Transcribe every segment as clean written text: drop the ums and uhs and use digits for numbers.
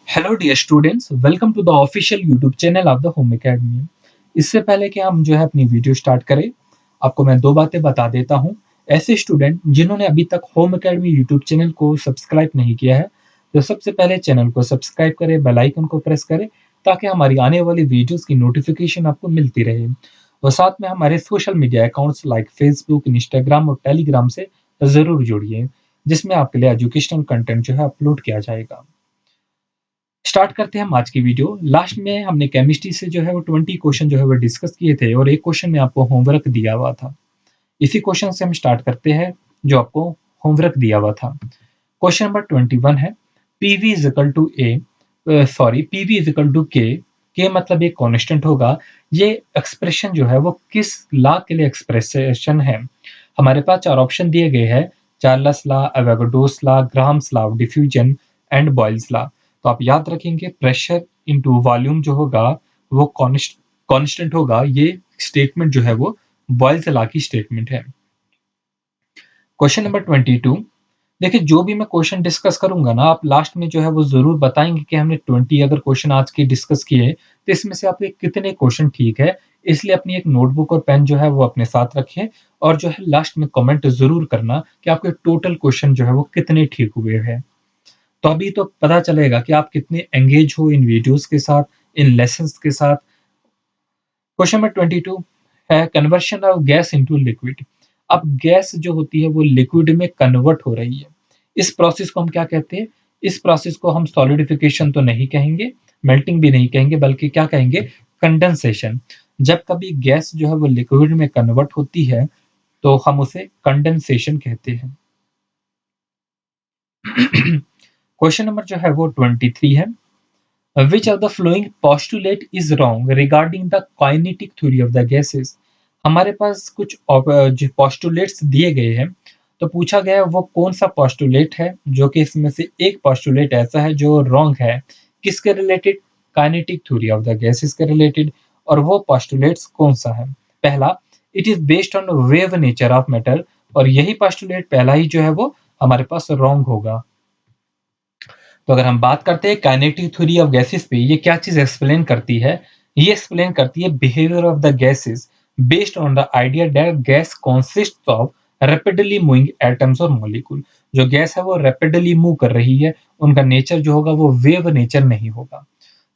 Hello dear students, welcome to the official YouTube channel of the home academy. इससे पहले कि हम अपनी वीडियो स्टार्ट करें, आपको मैं दो बातें बता देता हूं। ऐसे स्टूडेंट जिन्होंने अभी तक होम एकेडमी यूट्यूब चैनल को सब्सक्राइब नहीं किया है, तो सबसे पहले चैनल को सब्सक्राइब करें, बेल आइकन को प्रेस करें ताकि हमारी आने वाली वीडियोस की नोटिफिकेशन आपको मिलती रहे। और साथ में हमारे social media accounts like Facebook, Instagram और टेलीग्राम से ज़रूर जुड़िए, जिसमें आपके लिए एजुकेशनल कंटेंट अपलोड किया जाएगा। स्टार्ट करते हैं हम आज की वीडियो। लास्ट में हमने केमिस्ट्री से वो 20 क्वेश्चन वो डिस्कस किए थे और एक क्वेश्चन में आपको होमवर्क दिया हुआ था। इसी क्वेश्चन से हम स्टार्ट करते हैं जो आपको होमवर्क दिया हुआ था। क्वेश्चन नंबर 21 है, PV is equal to PV is equal to K मतलब एक कांस्टेंट होगा। ये एक्सप्रेशन वो किस लॉ के लिए एक्सप्रेशन है? हमारे पास चार ऑप्शन दिए गए हैं, Charles law, Avogadro's law, Graham's law of diffusion and Boyle's law. तो आप याद रखेंगे प्रेशर इनटू वॉल्यूम जो होगा वो कांस्टेंट होगा। ये स्टेटमेंट वो बॉयल्स लॉ की स्टेटमेंट है। क्वेश्चन नंबर 22, देखिए जो भी मैं क्वेश्चन डिस्कस करूंगा ना, आप लास्ट में वो जरूर बताएंगे कि हमने 20 अगर क्वेश्चन आज के डिस्कस किए तो इसमें से आपके कितने क्वेश्चन ठीक है। इसलिए अपनी एक नोटबुक और पेन वो अपने साथ रखें और लास्ट में कमेंट जरूर करना कि आपके टोटल क्वेश्चन वो कितने ठीक हुए हैं। तो अभी तो पता चलेगा कि आप कितने एंगेज हो इन वीडियोस के साथ, इन लेसन्स के साथ। क्वेश्चन नंबर 22 है, conversion of gas into liquid. अब गैस जो होती है वो लिक्विड में कन्वर्ट हो रही है। इस प्रोसेस को हम क्या कहते हैं? इस प्रोसेस को हम सॉलिडिफिकेशन तो नहीं कहेंगे, मेल्टिंग भी नहीं कहेंगे, बल्कि क्या कहेंगे? कंडेंसेशन। जब कभी गैस वो लिक्विड में कन्वर्ट होती है तो हम उसे कंडेंसेशन कहते हैं। क्वेश्चन नंबर वो 23 है, which of the following postulate is wrong regarding the kinetic theory of the gases? हमारे पास कुछ जो postulates दिए गए हैं, तो पूछा गया है वो कौन सा postulate है जो कि इसमें से एक postulate ऐसा है जो wrong है। किसके related? kinetic theory of the gases के रिलेटेड। और वो postulates कौन सा है? पहला, it is based on wave nature of matter, और यही postulate पहला ही वो हमारे पास wrong होगा। तो अगर हम बात करते हैं काइनेटिक थ्योरी ऑफ गैसेस पे, ये क्या चीज एक्सप्लेन करती है? ये एक्सप्लेन करती है behaviour of the gases based on the idea that gas consists of rapidly moving atoms और मॉलिक्यूल। जो गैस है वो रैपिडली मूव कर रही है, उनका नेचर जो होगा वो वेव नेचर नहीं होगा।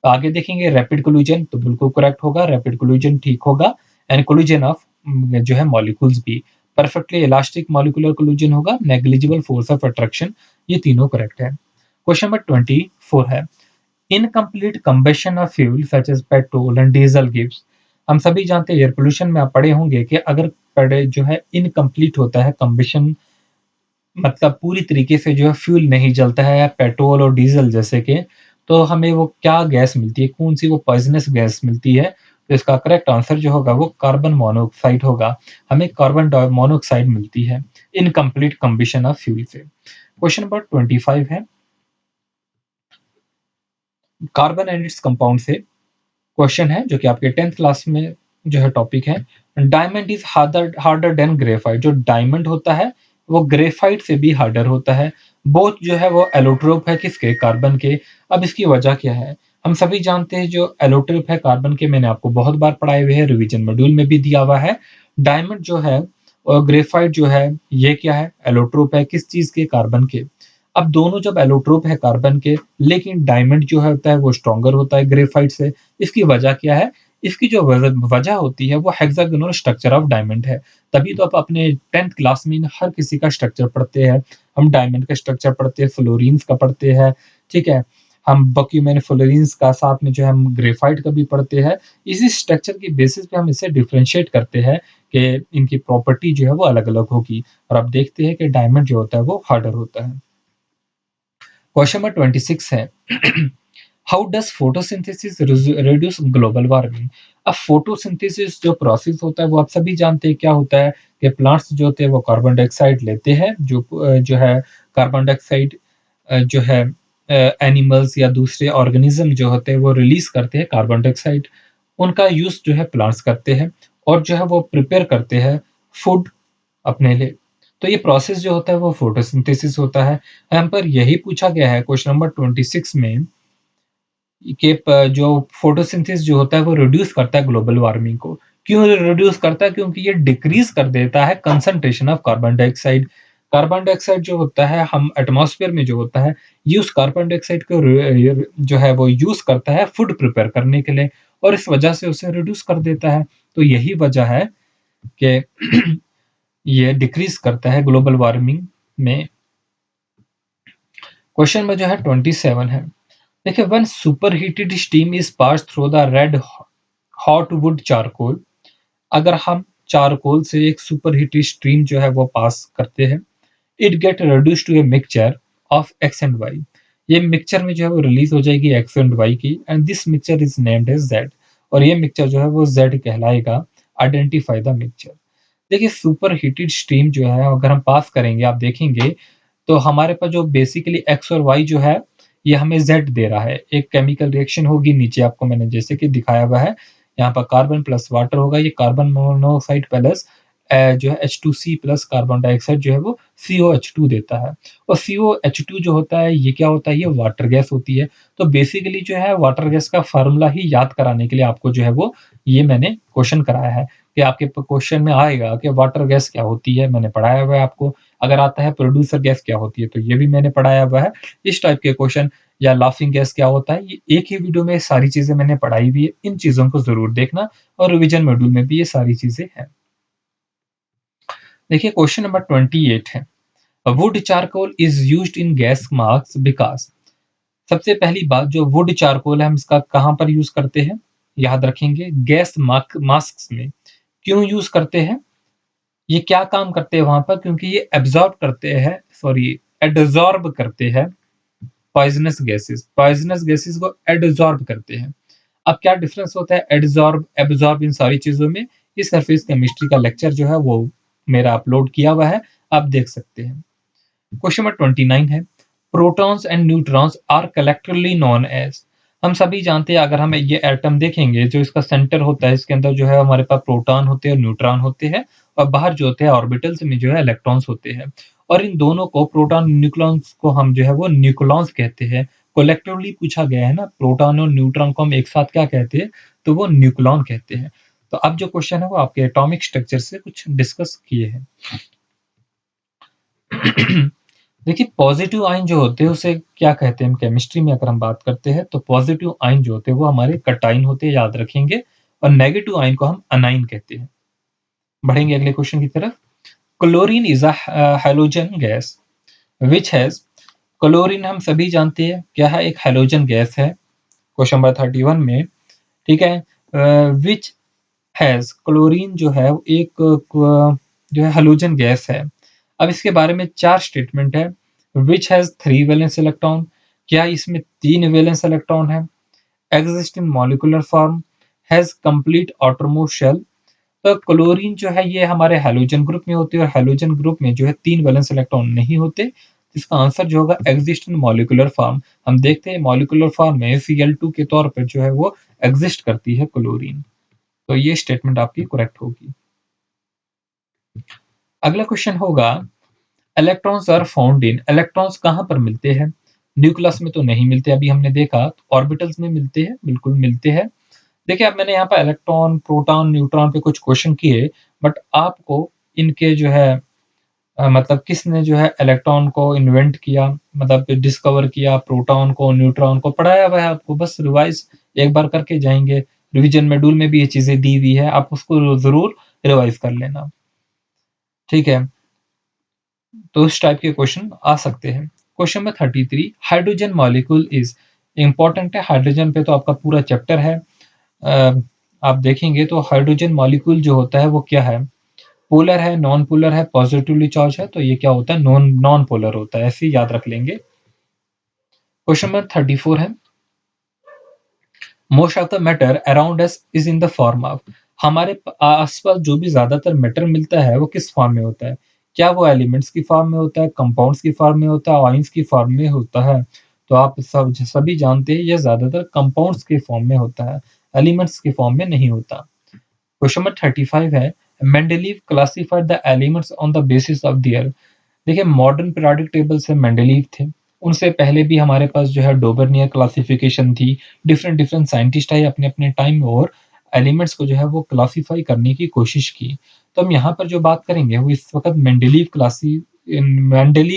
तो आगे देखेंगे रैपिड कोलिजन, तो बिल्कुल करेक्ट होगा, रैपिड कोलिजन ठीक होगा। एंड कोलिजन ऑफ मॉलिक्यूल्स भी परफेक्टली इलास्टिक मॉलिक्यूलर कोलिजन होगा। नेग्लिजिबल फोर्स ऑफ अट्रैक्शन, ये तीनों करेक्ट है। क्वेश्चन नंबर 24 है, incomplete combustion of fuel such as petrol and diesel gives. हम सभी जानते हैं, एयर पोल्यूशन में आप पढ़े होंगे कि अगर पढ़े इनकम्प्लीट होता है कंबशन, मतलब पूरी तरीके से फ्यूल नहीं जलता है, पेट्रोल और डीजल जैसे कि, तो हमें वो क्या गैस मिलती है? कौन सी वो पॉइजनस गैस मिलती है? तो इसका करेक्ट आंसर जो होगा वो कार्बन मोनोऑक्साइड होगा। हमें कार्बन मोनोऑक्साइड मिलती है इनकम्प्लीट कंबशन ऑफ फ्यूल से। क्वेश्चन नंबर 25 है, कार्बन एंड इट्स कंपाउंड से क्वेश्चन है जो कि आपके 10th क्लास में टॉपिक है। Diamond is harder harder than graphite. जो डायमंड होता है वो ग्रेफाइट से भी हार्डर होता है। बोथ वो एलोट्रोप है किसके? कार्बन के। अब इसकी वजह क्या है? हम सभी जानते हैं जो एलोट्रोप है कार्बन के, मैंने आपको बहुत बार पढ़ाए हुए हैं, रिवीजन मॉड्यूल में भी दिया हुआ है। डायमंड और ग्रेफाइट ये क्या है? एलोट्रोप है किस चीज के? कार्बन के। अब दोनों जब एलोट्रोप है कार्बन के, लेकिन डायमंड होता है वो स्ट्रॉन्गर होता है ग्रेफाइट से। इसकी वजह क्या है? इसकी जो वजह होती है वो हेक्सागोनल स्ट्रक्चर ऑफ डायमंड है। तभी तो आप अपने 10th क्लास में हर किसी का स्ट्रक्चर पढ़ते हैं। हम डायमंड का स्ट्रक्चर पढ़ते हैं, फ्लोरीन्स का पढ़ते हैं, ठीक है। हम बक्यूमेन फ्लोरीन्स का, साथ में हम ग्रेफाइट का भी पढ़ते हैं। इसी स्ट्रक्चर की बेसिस पे हम इसे डिफरेंशिएट करते हैं कि इनकी प्रॉपर्टी वो अलग अलग होगी। और अब देखते हैं कि डायमंड होता है वो हार्डर होता है। क्वेश्चन नंबर 26 है, how does photosynthesis reduce global warming? अब फोटोसिंथेसिस जो प्रोसेस होता है वो आप सभी जानते हैं क्या होता है कि प्लांट्स होते हैं वो कार्बन डाइऑक्साइड लेते हैं, जो है कार्बन डाइऑक्साइड जो है एनिमल्स या दूसरे ऑर्गेनिज्म होते हैं वो रिलीज करते हैं कार्बन डाइऑक्साइड। उनका यूज प्लांट्स करते हैं और वो प्रिपेयर करते हैं फूड अपने लिए। तो ये प्रोसेस होता है वो फोटोसिंथेसिस होता है। यहाँ पर यही पूछा गया है क्वेश्चन नंबर 26 में जो फोटोसिंथेसिस जो होता है वो रिड्यूस करता है ग्लोबल वार्मिंग को। क्यों रिड्यूस करता है? क्योंकि ये डिक्रीज कर देता है concentration of carbon dioxide. Carbon dioxide जो होता है हम एटमॉस्फेयर में जो होता है, ये उस कार्बन डाइऑक्साइड को जो है वो यूज करता है फूड प्रिपेयर करने के लिए, और इस वजह से उसे रिड्यूस कर देता है। तो यही वजह है कि ये डिक्रीज करता है ग्लोबल वार्मिंग में। क्वेश्चन में जो है 27 है। देखिए, when super heated steam is pass through the red hot would charcoal, अगर हम चारकोल से एक सुपर हीटेड स्ट्रीम जो है वो पास करते हैं, it get reduce to a mixture of X and Y. ये मिक्सचर में जो है वो रिलीज हो जाएगी एक्स एंड वाई की, and this mixture is named as Z, और ये मिक्सचर जो है वो जेड कहलाएगा। Identify the mixture. देखिए, सुपर हीटेड स्ट्रीम जो है अगर हम पास करेंगे, आप देखेंगे तो हमारे पास जो बेसिकली एक्स और वाई जो है, ये हमें जेड दे रहा है। एक केमिकल रिएक्शन होगी, नीचे आपको मैंने जैसे कि दिखाया हुआ है, यहाँ पर कार्बन प्लस वाटर होगा, ये कार्बन मोनोऑक्साइड प्लस जो है H2C प्लस कार्बन डाइऑक्साइड जो है वो COH2 देता है। और COH2 जो होता है ये क्या होता है? ये वाटर गैस होती है। तो बेसिकली जो है वाटर गैस का फार्मूला ही याद कराने के लिए आपको जो है वो ये मैंने क्वेश्चन कराया है, कि आपके क्वेश्चन में आएगा कि वाटर गैस क्या होती है, मैंने पढ़ाया हुआ है आपको। अगर आता है प्रोड्यूसर गैस क्या होती है, तो ये भी मैंने पढ़ाया हुआ है। इस टाइप के क्वेश्चन, या लाफिंग गैस क्या होता है, ये एक ही वीडियो में सारी चीजें मैंने पढ़ाई हुई है। इन चीजों को जरूर देखना, और रिवीजन मॉड्यूल में भी ये सारी चीजें हैं। देखिए, क्वेश्चन नंबर 28 है। Would charcoal is used in gas mask because. सबसे पहली बात, जो वुड चारकोल है हम इसका कहाँ पर यूज करते हैं? याद रखेंगे, गैस मास्क में। क्यों यूज करते हैं? ये क्या काम करते हैं वहां पर? क्योंकि ये एब्जॉर्ब करते हैं, सॉरी, एडजॉर्ब करते हैं पॉइजनस गैसेस को एडजॉर्ब करते हैं। अब क्या डिफरेंस होता है एडजॉर्ब एब्जॉर्ब इन सारी चीजों में? इस सरफेस केमिस्ट्री का लेक्चर जो है वो मेरा अपलोड किया हुआ है, आप देख सकते हैं। क्वेश्चन नंबर 29 है। Protons and neutrons are collectively known as. हम सभी जानते हैं, अगर हम ये एटम देखेंगे, जो इसका सेंटर होता है, इसके अंदर जो है हमारे पास प्रोटॉन होते हैं और न्यूट्रॉन होते हैं, और बाहर जो होते हैं ऑर्बिटल्स में जो है इलेक्ट्रॉन्स होते हैं। और इन दोनों को, प्रोटॉन न्यूक्लॉन्स को हम जो है वो न्यूक्लॉन्स कहते हैं। कलेक्टिवली पूछा गया है ना, प्रोटॉन और न्यूट्रॉन को हम एक साथ क्या कहते हैं? तो वो न्यूक्लॉन कहते हैं। तो अब जो क्वेश्चन है वो आपके एटॉमिक स्ट्रक्चर से कुछ डिस्कस किए हैं। देखिए, पॉजिटिव आयन जो होते हैं उसे क्या कहते हैं? हम केमिस्ट्री में अगर हम बात करते हैं, तो पॉजिटिव आयन जो होते हैं वो हमारे कटाइन होते हैं, याद रखेंगे। और नेगेटिव आयन को हम अनाइन कहते हैं। बढ़ेंगे अगले क्वेश्चन की तरफ। Chlorine is a halogen gas which has. Chlorine हम सभी जानते हैं क्या है, एक हैलोजन गैस है। क्वेश्चन नंबर 31 में, ठीक है, विच हैज, क्लोरीन जो है वो एक जो है हैलोजन गैस है। अब इसके बारे में चार स्टेटमेंट है। विच हैज 3 वैलेंस इलेक्ट्रॉन, क्या इसमें 3 वैलेंस इलेक्ट्रॉन है? Exist in molecular form, has complete outermost shell. तो क्लोरीन जो है ये हमारे हैलोजन ग्रुप में होते हैं, और हैलोजन ग्रुप में जो है 3 वैलेंस इलेक्ट्रॉन नहीं होते। इसका आंसर जो होगा एग्जिस्ट इन मॉलिक्यूलर फॉर्म। हम देखते हैं मॉलिक्यूलर फॉर्म में Cl2 के तौर पर जो है वो एग्जिस्ट करती है क्लोरीन। तो ये स्टेटमेंट आपकी करेक्ट होगी। अगला क्वेश्चन होगा, electrons are found in. Electrons कहाँ पर मिलते हैं? न्यूक्लियस में तो नहीं मिलते, अभी हमने देखा। ऑर्बिटल्स में मिलते हैं, बिल्कुल मिलते हैं। देखिए, अब मैंने यहाँ पर इलेक्ट्रॉन, प्रोटॉन, न्यूट्रॉन पे कुछ क्वेश्चन किए, बट आपको इनके जो है मतलब किसने जो है इलेक्ट्रॉन को इन्वेंट किया, मतलब डिस्कवर किया, प्रोटॉन को, न्यूट्रॉन को पढ़ाया हुआ है आपको, बस रिवाइज एक बार करके जाएंगे। रिवीजन मॉड्यूल में भी ये चीजें दी हुई है, आप उसको जरूर रिवाइज कर लेना, ठीक है। तो इस टाइप के क्वेश्चन आ सकते हैं। Question number 33, hydrogen molecule is. Important है, हाइड्रोजन पे तो आपका पूरा चैप्टर है। आप देखेंगे तो हाइड्रोजन मॉलिक्यूल जो होता है वो क्या है? पोलर है, नॉन पोलर है, पॉजिटिवली चार्ज है, तो ये क्या होता है? नॉन नॉन पोलर होता है, ऐसे ही याद रख लेंगे। क्वेश्चन नंबर 34 है। Most of the matter around us is in the form of. हमारे आसपास जो भी ज्यादातर मैटर मिलता है वो किस फॉर्म में होता है? क्या वो एलिमेंट्स की फॉर्म में होता है, कंपाउंड्स की फॉर्म में होता है, आयंस की फॉर्म में होता है? तो आप सभी जानते हैं ये ज्यादातर कंपाउंड्स के फॉर्म में होता है, एलिमेंट्स के फॉर्म में नहीं होता। क्वेश्चन नंबर 35 है। Mendeleev classified the elements on the basis of their. देखिए, मॉडर्न पीरियोडिक टेबल से मेंडलीव थे, उनसे पहले भी हमारे पास जो है डोबर्नियर क्लासिफिकेशन थी। डिफरेंट डिफरेंट साइंटिस्ट आए अपने-अपने टाइम में और एलिमेंट्स को जो है वो क्लासिफाई करने की कोशिश की। तो हम यहाँ पर जो बात करेंगे वो इस वक़्त मेंडेलीव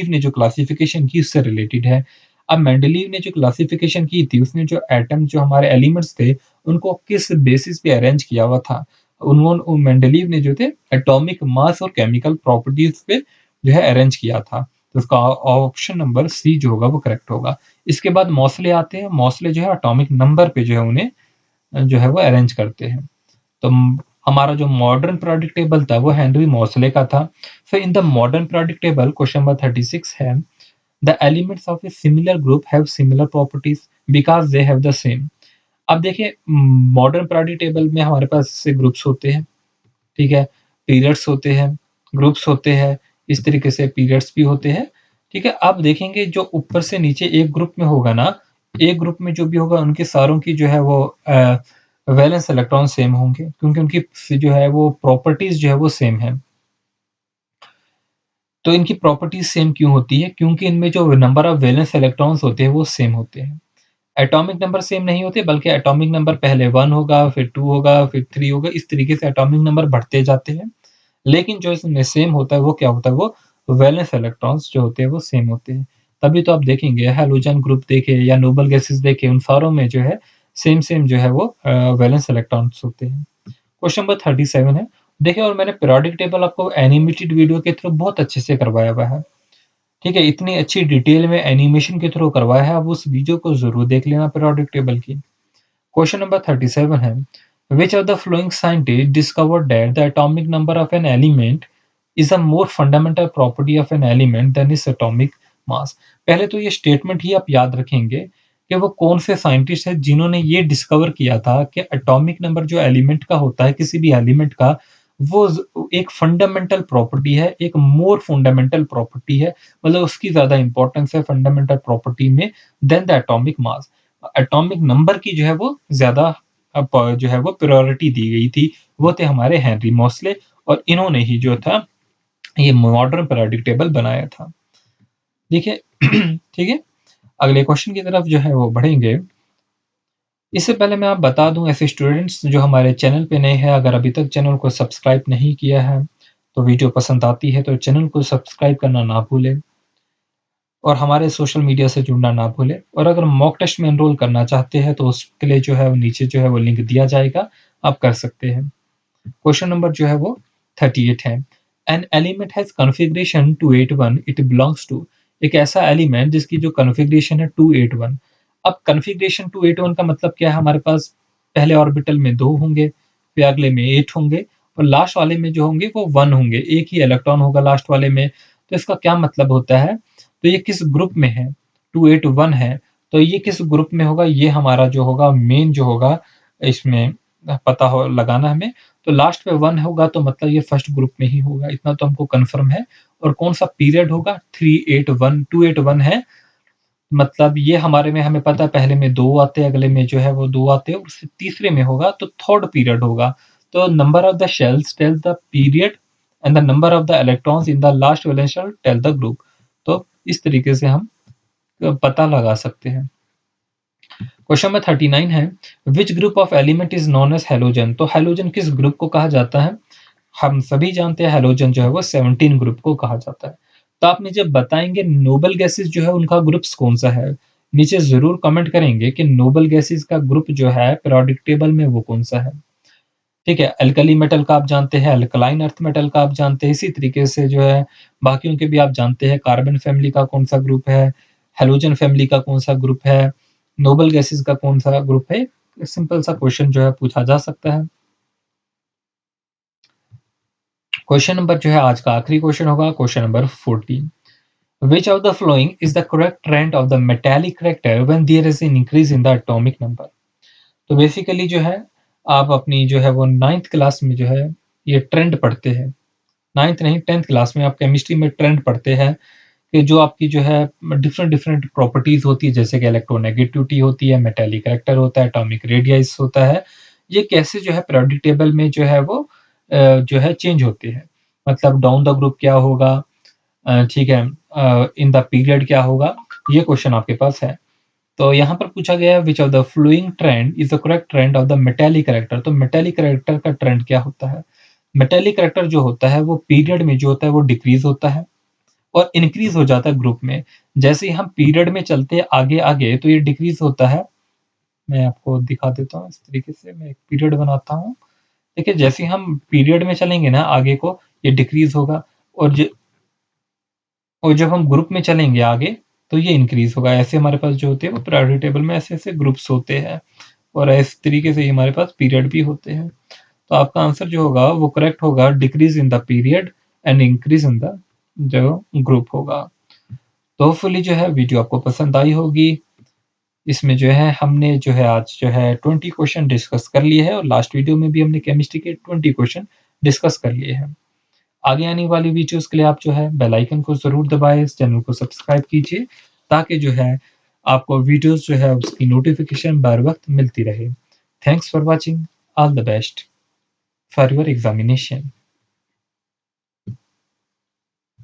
ने जो क्लासिफिकेशन की उससे रिलेटेड है। अब मेंडेलीव ने जो क्लासिफिकेशन की थी उसने जो एटम जो हमारे एलिमेंट्स थे उनको किस बेसिस पे अरेंज किया हुआ था। मेंडेलीव ने जो थे एटॉमिक मास और केमिकल प्रॉपर्टीज पे जो है अरेंज किया था। तो उसका ऑप्शन नंबर सी जो होगा वो करेक्ट होगा। इसके बाद मोस्ले आते हैं। मोस्ले जो है एटॉमिक नंबर पे जो है उन्हें जो है वो अरेंज करते हैं। तो हमारा जो मॉडर्न पीरियोडिक टेबल था वो हेनरी मोस्ले का था। फिर in the modern periodic table question number 36 है the elements of a similar group have similar properties because they have the same. अब देखिए मॉडर्न पीरियोडिक टेबल में हमारे पास से ग्रुप्स होते हैं, ठीक है, पीरियड्स होते हैं, ग्रुप्स होते हैं, इस तरीके से पीरियड्स भी होते हैं, ठीक है। अब देखेंगे जो ऊपर से नीचे एक ग्रुप में होगा ना, एक ग्रुप में जो भी होगा उनके सारों की जो है वो वैलेंस इलेक्ट्रॉन सेम होंगे क्योंकि उनकी जो है वो प्रॉपर्टीज जो है वो सेम है। तो इनकी प्रॉपर्टीज सेम क्यों होती है? क्योंकि इनमें जो नंबर ऑफ वैलेंस इलेक्ट्रॉन्स होते हैं वो सेम होते हैं। एटॉमिक नंबर सेम नहीं होते बल्कि एटॉमिक नंबर पहले 1 होगा, फिर 2 होगा, फिर 3 होगा, इस तरीके से एटॉमिक नंबर बढ़ते जाते हैं। लेकिन जो इसमें सेम होता है वो क्या होता है? वो वैलेंस इलेक्ट्रॉन्स जो होते हैं वो सेम होते हैं। तभी तो आप देखेंगे हैलोजन ग्रुप देखें या नोबल गैसेस देखें, उन सारों में जो है सेम जो है वो वैलेंस इलेक्ट्रॉन्स होते हैं। क्वेश्चन नंबर 37 है। देखिए और मैंने पीरियोडिक टेबल आपको एनिमेटेड वीडियो के थ्रू बहुत अच्छे से करवाया हुआ है। ठीक है, इतनी अच्छी डिटेल में एनिमेशन के थ्रू करवाया है, आप उस वीडियो को ज़रूर देख लेना पीरियोडिक टेबल की। क्वेश्चन नंबर 37 है, which of the following scientist discovered that the atomic number of an element is a more fundamental property of an element than its atomic mass. पहले तो ये स्टेटमेंट ही आप याद रखेंगे कि वो कौन से साइंटिस्ट हैं जिन्होंने ये डिस्कवर किया था कि एटॉमिक नंबर जो एलिमेंट का होता है, किसी भी एलिमेंट का, वो एक फंडामेंटल प्रॉपर्टी है, एक मोर फंडामेंटल प्रॉपर्टी है, मतलब उसकी ज्यादा इंपॉर्टेंस है फंडामेंटल प्रॉपर्टी में than the atomic mass. Atomic number की जो है वो ज्यादा जो है वो प्रायोरिटी दी गई थी। वो थे हमारे हेनरी मोस्ले और इन्होंने ही जो था ये मॉडर्न पीरियोडिक टेबल बनाया था। देखिए ठीक है, अगले क्वेश्चन की तरफ जो है वो बढ़ेंगे। इससे पहले मैं आप बता दूं ऐसे स्टूडेंट्स जो हमारे चैनल पे नए हैं, अगर अभी तक चैनल को सब्सक्राइब नहीं किया है तो वीडियो पसंद आती है तो चैनल को सब्सक्राइब करना ना भूलें और हमारे सोशल मीडिया से जुड़ना ना भूलें। और अगर मॉक टेस्ट में एनरोल करना चाहते हैं तो उसके लिए जो है वो नीचे जो है वो लिंक दिया जाएगा, आप कर सकते हैं। क्वेश्चन नंबर जो है वो 38 है। An element has configuration 281 it belongs to. एक ऐसा एलिमेंट जिसकी जो कॉन्फ़िगरेशन है 281। अब कॉन्फ़िगरेशन 281 का मतलब क्या है? हमारे पास पहले ऑर्बिटल में 2 होंगे, फिर अगले में 8 होंगे और लास्ट वाले में जो होंगे वो 1 होंगे। एक ही इलेक्ट्रॉन होगा लास्ट वाले में। तो इसका क्या मतलब होता है? तो ये किस ग्रुप में है? 281 है, तो ये किस ग्रुप में होगा? ये हमारा जो होगा मेन जो होगा इसमें पता हो लगाना हमें। तो लास्ट पे 1 होगा तो मतलब ये फर्स्ट ग्रुप में ही होगा, इतना तो हमको कन्फर्म है। और कौन-सा पीरियड होगा? 381 281 है, मतलब ये हमारे में हमें पता है पहले में 2 आते हैं, अगले में जो है वो 2 आते हैं और उससे तीसरे में होगा तो थर्ड पीरियड होगा। तो number of the shells tells the period and the number of the electrons in the last valence shell tell the group. तो इस तरीके से हम पता लगा सकते हैं। क्वेश्चन नंबर 39 है, which group of element is known as halogen. तो हैलोजन किस ग्रुप को कहा जाता है? हम सभी जानते हैं हैलोजन जो है वो 17 ग्रुप को कहा जाता है। तो आप मुझे बताएंगे नोबल गैसेस जो है उनका ग्रुप्स कौन सा है? नीचे जरूर कमेंट करेंगे कि नोबल गैसेस का ग्रुप जो है पीरियोडिक टेबल में वो कौन सा है। ठीक है, अल्कली मेटल का आप जानते हैं, अल्कलाइन अर्थ मेटल का आप जानते हैं, इसी तरीके से जो है बाकियों के भी आप जानते हैं। कार्बन फैमिली का कौन सा ग्रुप है, हेलोजन फैमिली का कौन सा ग्रुप है, नोबल गैसेस का कौन सा ग्रुप है। सिंपल सा क्वेश्चन जो है पूछा जा सकता है। क्वेश्चन नंबर जो है आज का आखिरी क्वेश्चन होगा question number 14। Which of the following is the correct trend of the metallic character when there is an increase in the atomic number? तो बेसिकली जो है आप अपनी जो है वो 9th क्लास में जो है ये ट्रेंड पढ़ते हैं। 9th नहीं 10th क्लास में आप केमिस्ट्री में ट्रेंड पढ़ते हैं कि जो आपकी जो है डिफरेंट डिफरेंट प्रॉपर्टीज होती है, जैसे कि इलेक्ट्रोनेगेटिविटी होती है, मेटालिक करैक्टर होता है, एटॉमिक रेडियस होता है। ये कैसे जो है पीरियोडिक टेबल में जो है वो जो है चेंज होते हैं। मतलब डाउन द ग्रुप क्या होगा, ठीक है, इन द पीरियड क्या होगा, ये क्वेश्चन आपके पास है। तो यहाँ पर पूछा गया है which of the flowing trend is the correct trend of the metallic character. तो मेटेलिक कैरेक्टर का ट्रेंड क्या होता है? मेटेलिक कैरेक्टर जो होता है वो पीरियड में जो होता है वो डिक्रीज होता है और इंक्रीज हो जाता है ग्रुप में। जैसे ही हम पीरियड में चलते हैं आगे आगे तो ये डिक्रीज होता है। मैं आपको दिखा देता हूँ इस तरीके से, मैं एक पीरियड बनाता हूँ। देखिए जैसे ही हम पीरियड में चलेंगे ना आगे को, ये डिक्रीज होगा और और जब हम ग्रुप में चलेंगे आगे तो ये इंक्रीज होगा। ऐसे हमारे पास जो होते हैं वो प्रायोरिटी टेबल में ऐसे ऐसे ग्रुप्स होते हैं और इस तरीके से ही हमारे पास पीरियड भी होते हैं। तो आपका आंसर जो होगा वो करेक्ट होगा, decrease in the period and increase in the जो ग्रुप होगा। तो होपफुली जो है वीडियो आपको पसंद आई होगी। इसमें जो है हमने जो है आज जो है 20 क्वेश्चन डिस्कस कर लिए हैं और लास्ट वीडियो में भी हमने केमिस्ट्री के 20 क्वेश्चन डिस्कस कर लिए हैं। आगे आने वाली वीडियोस के लिए आप जो है बेल आइकन को ज़रूर दबाएँ, इस चैनल को सब्सक्राइब कीजिए ताकि जो है आपको वीडियोस जो है उसकी नोटिफ़िकेशन बर वक़्त मिलती रहे। Thanks for watching, all the best for your examination.